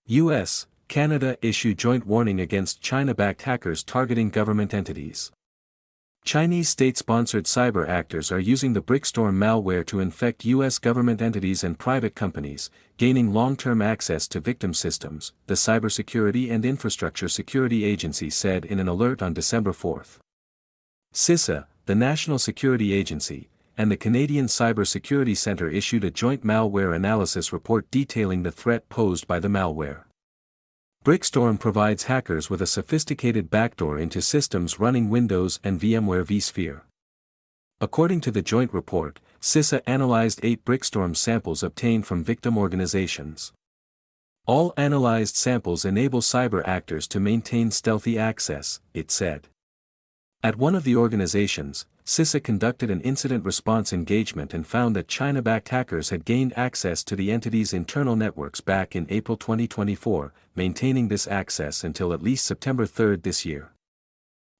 U.S., Canada issue joint warning against China-backed hackers targeting government entities. Chinese state-sponsored cyber actors are using the Brickstorm malware to infect U.S. government entities and private companies, gaining long-term access to victim systems, the Cybersecurity and Infrastructure Security Agency said in an alert on December 4. CISA, the National Security Agency, and the Canadian Cyber Security Centre issued a joint malware analysis report detailing the threat posed by the malware. Brickstorm provides hackers with a sophisticated backdoor into systems running Windows and VMware vSphere. According to the joint report, CISA analyzed 8 Brickstorm samples obtained from victim organizations. All analyzed samples enable cyber actors to maintain stealthy access, it said. At one of the organizations, CISA conducted an incident response engagement and found that China-backed hackers had gained access to the entity's internal networks back in April 2024, maintaining this access until at least September 3 this year.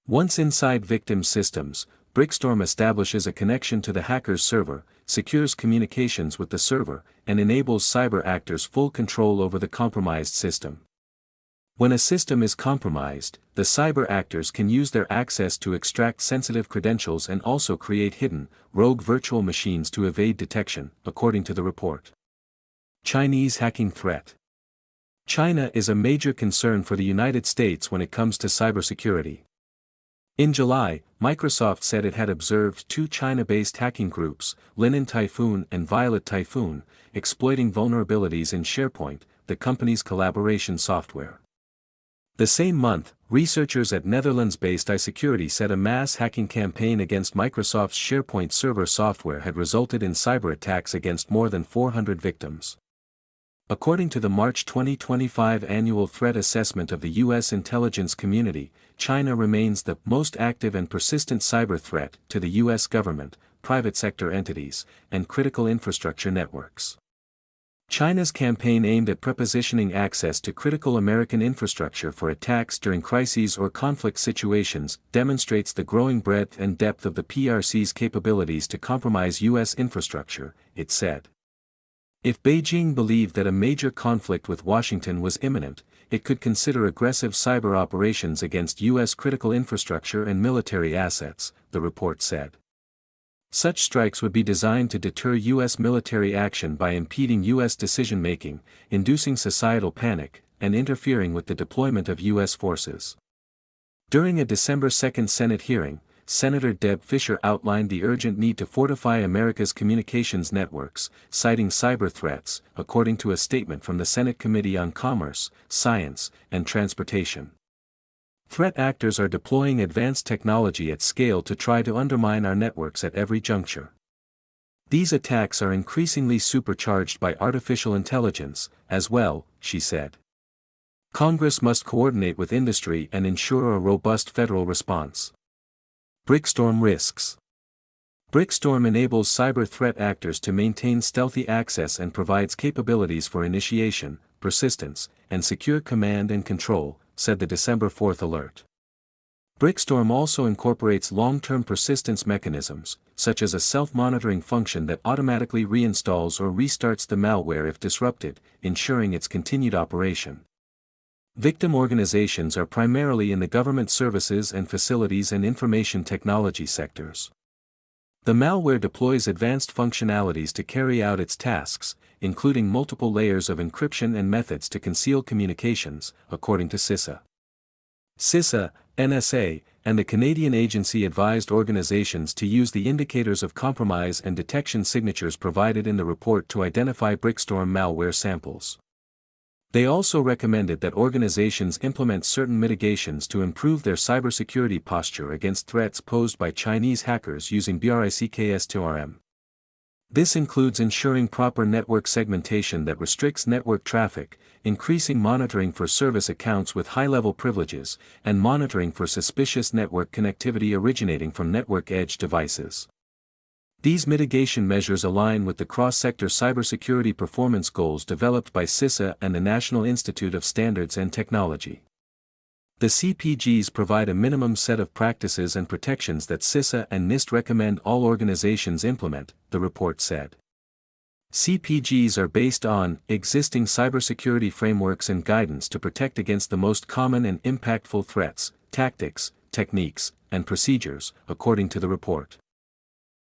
Once inside victim systems, Brickstorm establishes a connection to the hacker's server, secures communications with the server, and enables cyber actors full control over the compromised system. When a system is compromised, the cyber actors can use their access to extract sensitive credentials and also create hidden, rogue virtual machines to evade detection, according to the report. Chinese hacking threat. China is a major concern for the United States when it comes to cybersecurity. In July, Microsoft said it had observed 2 China-based hacking groups, Linen Typhoon and Violet Typhoon, exploiting vulnerabilities in SharePoint, the company's collaboration software. The same month, researchers at Netherlands-based iSecurity said a mass hacking campaign against Microsoft's SharePoint server software had resulted in cyber attacks against more than 400 victims. According to the March 2025 annual threat assessment of the U.S. intelligence community, China remains the most active and persistent cyber threat to the U.S. government, private sector entities, and critical infrastructure networks. China's campaign aimed at prepositioning access to critical American infrastructure for attacks during crises or conflict situations demonstrates the growing breadth and depth of the PRC's capabilities to compromise U.S. infrastructure, it said. If Beijing believed that a major conflict with Washington was imminent, it could consider aggressive cyber operations against U.S. critical infrastructure and military assets, the report said. Such strikes would be designed to deter U.S. military action by impeding U.S. decision-making, inducing societal panic, and interfering with the deployment of U.S. forces. During a December 2 Senate hearing, Senator Deb Fischer outlined the urgent need to fortify America's communications networks, citing cyber threats, according to a statement from the Senate Committee on Commerce, Science, and Transportation. Threat actors are deploying advanced technology at scale to try to undermine our networks at every juncture. These attacks are increasingly supercharged by artificial intelligence, as well, she said. Congress must coordinate with industry and ensure a robust federal response. Brickstorm risks. Brickstorm enables cyber threat actors to maintain stealthy access and provides capabilities for initiation, persistence, and secure command and control, said the December 4 alert. Brickstorm also incorporates long-term persistence mechanisms, such as a self-monitoring function that automatically reinstalls or restarts the malware if disrupted, ensuring its continued operation. Victim organizations are primarily in the government services and facilities and information technology sectors. The malware deploys advanced functionalities to carry out its tasks, including multiple layers of encryption and methods to conceal communications, according to CISA. CISA, NSA, and the Canadian agency advised organizations to use the indicators of compromise and detection signatures provided in the report to identify Brickstorm malware samples. They also recommended that organizations implement certain mitigations to improve their cybersecurity posture against threats posed by Chinese hackers using BRICS2RM. This includes ensuring proper network segmentation that restricts network traffic, increasing monitoring for service accounts with high-level privileges, and monitoring for suspicious network connectivity originating from network edge devices. These mitigation measures align with the cross-sector cybersecurity performance goals developed by CISA and the National Institute of Standards and Technology. The CPGs provide a minimum set of practices and protections that CISA and NIST recommend all organizations implement, the report said. CPGs are based on existing cybersecurity frameworks and guidance to protect against the most common and impactful threats, tactics, techniques, and procedures, according to the report.